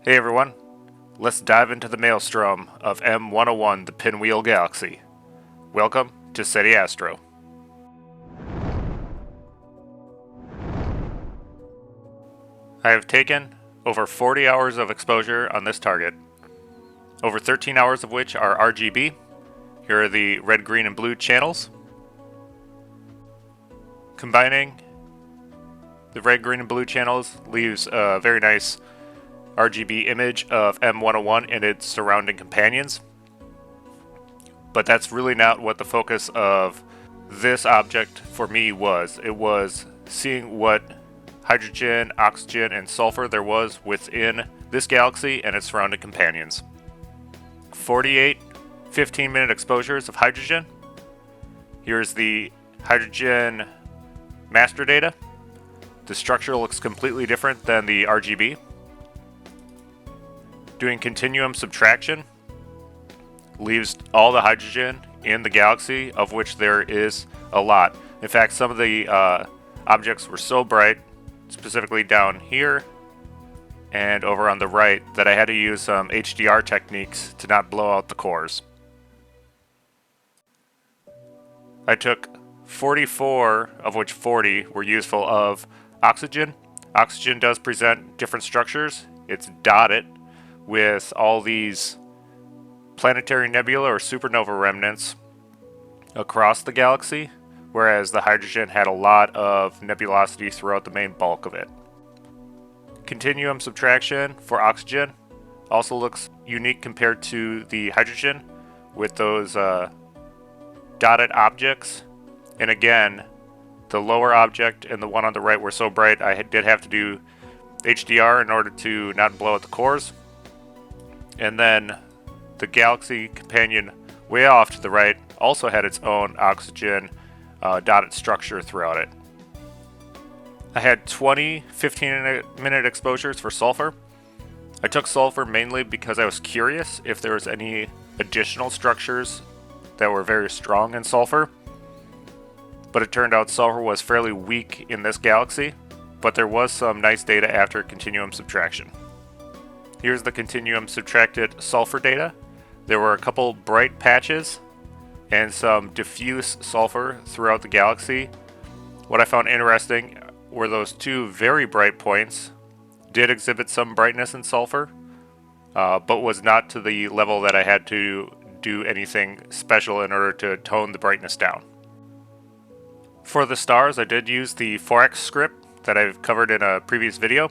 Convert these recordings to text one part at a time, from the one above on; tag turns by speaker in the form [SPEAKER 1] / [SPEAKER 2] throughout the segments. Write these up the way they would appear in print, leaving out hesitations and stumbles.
[SPEAKER 1] Hey everyone, let's dive into the Maelstrom of M101 The Pinwheel Galaxy. Welcome to SETI Astro. I have taken over 40 hours of exposure on this target, over 13 hours of which are RGB. Here are the red, green, and blue channels. Combining the red, green, and blue channels leaves a very nice RGB image of M101 and its surrounding companions. But that's really not what the focus of this object for me was. It was seeing what hydrogen, oxygen, and sulfur there was within this galaxy and its surrounding companions. 48 15-minute exposures of hydrogen. Here's the hydrogen master data. The structure looks completely different than the RGB. Doing continuum subtraction leaves all the hydrogen in the galaxy, of which there is a lot. In fact, some of the objects were so bright, specifically down here and over on the right, that I had to use some HDR techniques to not blow out the cores. I took 44, of which 40 were useful, of oxygen. Oxygen does present different structures. It's dotted with all these planetary nebula or supernova remnants across the galaxy, whereas the hydrogen had a lot of nebulosity throughout the main bulk of it. Continuum subtraction for oxygen also looks unique compared to the hydrogen with those dotted objects. And again, the lower object and the one on the right were so bright I did have to do HDR in order to not blow out the cores. And then the galaxy companion way off to the right also had its own oxygen dotted structure throughout it. I had 20 15-minute exposures for sulfur. I took sulfur mainly because I was curious if there was any additional structures that were very strong in sulfur. But it turned out sulfur was fairly weak in this galaxy, but there was some nice data after continuum subtraction. Here's the continuum subtracted sulfur data. There were a couple bright patches and some diffuse sulfur throughout the galaxy. What I found interesting were those two very bright points did exhibit some brightness in sulfur, but was not to the level that I had to do anything special in order to tone the brightness down. For the stars, I did use the Foraxx script that I've covered in a previous video.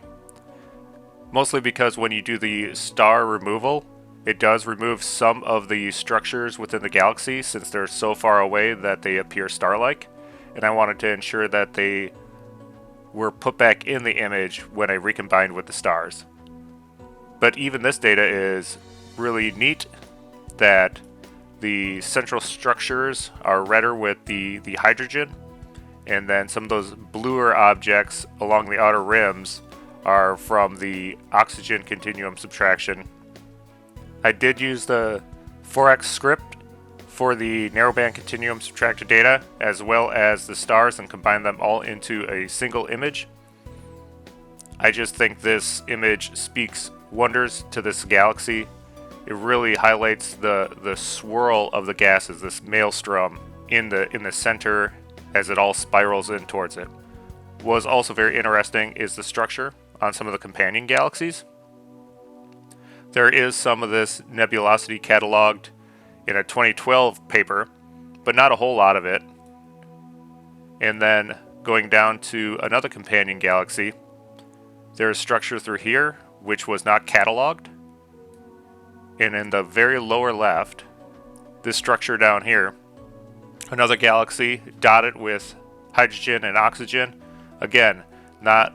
[SPEAKER 1] Mostly because when you do the star removal, it does remove some of the structures within the galaxy since they're so far away that they appear star-like. And I wanted to ensure that they were put back in the image when I recombined with the stars. But even this data is really neat that the central structures are redder with the hydrogen, and then some of those bluer objects along the outer rims are from the oxygen continuum subtraction. I did use the Foraxx script for the narrowband continuum subtracted data as well as the stars and combine them all into a single image. I just think this image speaks wonders to this galaxy. It really highlights the swirl of the gases, this maelstrom in the center as it all spirals in towards it. What was also very interesting is the structure on some of the companion galaxies. There is some of this nebulosity cataloged in a 2012 paper, but not a whole lot of it. And then going down to another companion galaxy, there is structure through here which was not cataloged. And in the very lower left, this structure down here, another galaxy dotted with hydrogen and oxygen. Again, not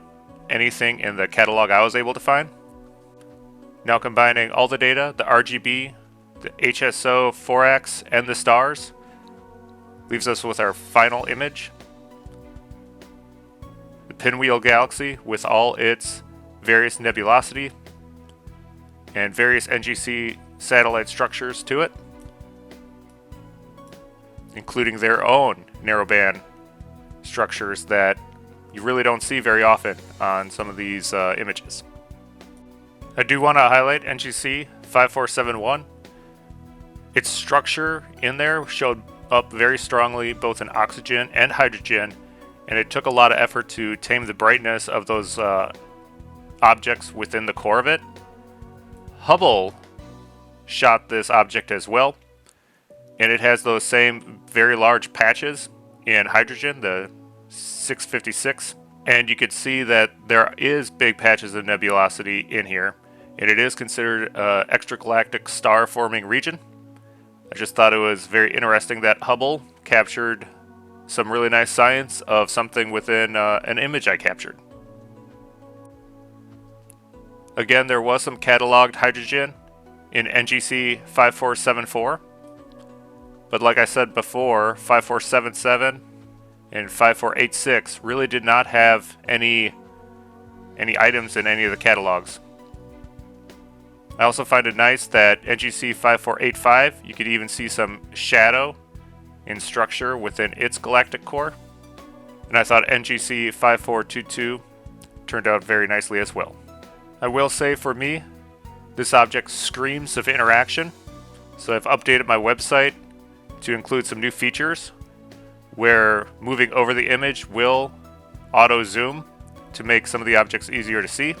[SPEAKER 1] anything in the catalog I was able to find. Now combining all the data, the RGB, the HSO, Foraxx, and the stars, leaves us with our final image. The Pinwheel Galaxy with all its various nebulosity and various NGC satellite structures to it, including their own narrowband structures that you really don't see very often on some of these images. I do want to highlight NGC 5471. Its structure in there showed up very strongly both in oxygen and hydrogen, and it took a lot of effort to tame the brightness of those objects within the core of it. Hubble shot this object as well, and it has those same very large patches in hydrogen, the 656, and you could see that there is big patches of nebulosity in here, and it is considered an extragalactic star forming region. I just thought it was very interesting that Hubble captured some really nice science of something within an image I captured. Again, there was some cataloged hydrogen in NGC 5474, but like I said before, 5477 and 5486 really did not have any items in any of the catalogs. I also find it nice that NGC 5485, you could even see some shadow in structure within its galactic core, and I thought NGC 5422 turned out very nicely as well. I will say for me, this object screams of interaction, so I've updated my website to include some new features where moving over the image will auto zoom to make some of the objects easier to see.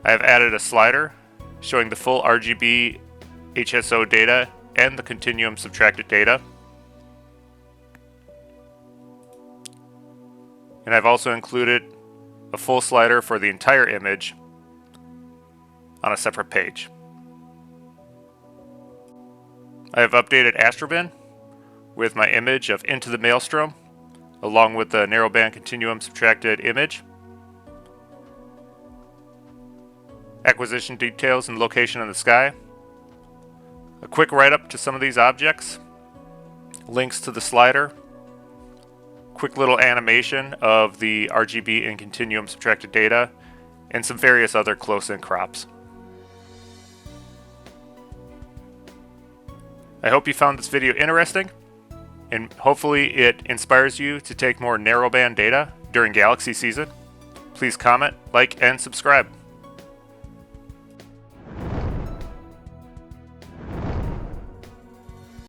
[SPEAKER 1] I have added a slider showing the full RGB-HSO data and the continuum subtracted data. And I've also included a full slider for the entire image on a separate page. I have updated Astrobin with my image of Into the Maelstrom, along with the narrowband continuum subtracted image. Acquisition details and location in the sky. A quick write-up to some of these objects. Links to the slider. Quick little animation of the RGB and continuum subtracted data, and some various other close-in crops. I hope you found this video interesting, and hopefully it inspires you to take more narrowband data during Galaxy season. Please comment, like, and subscribe.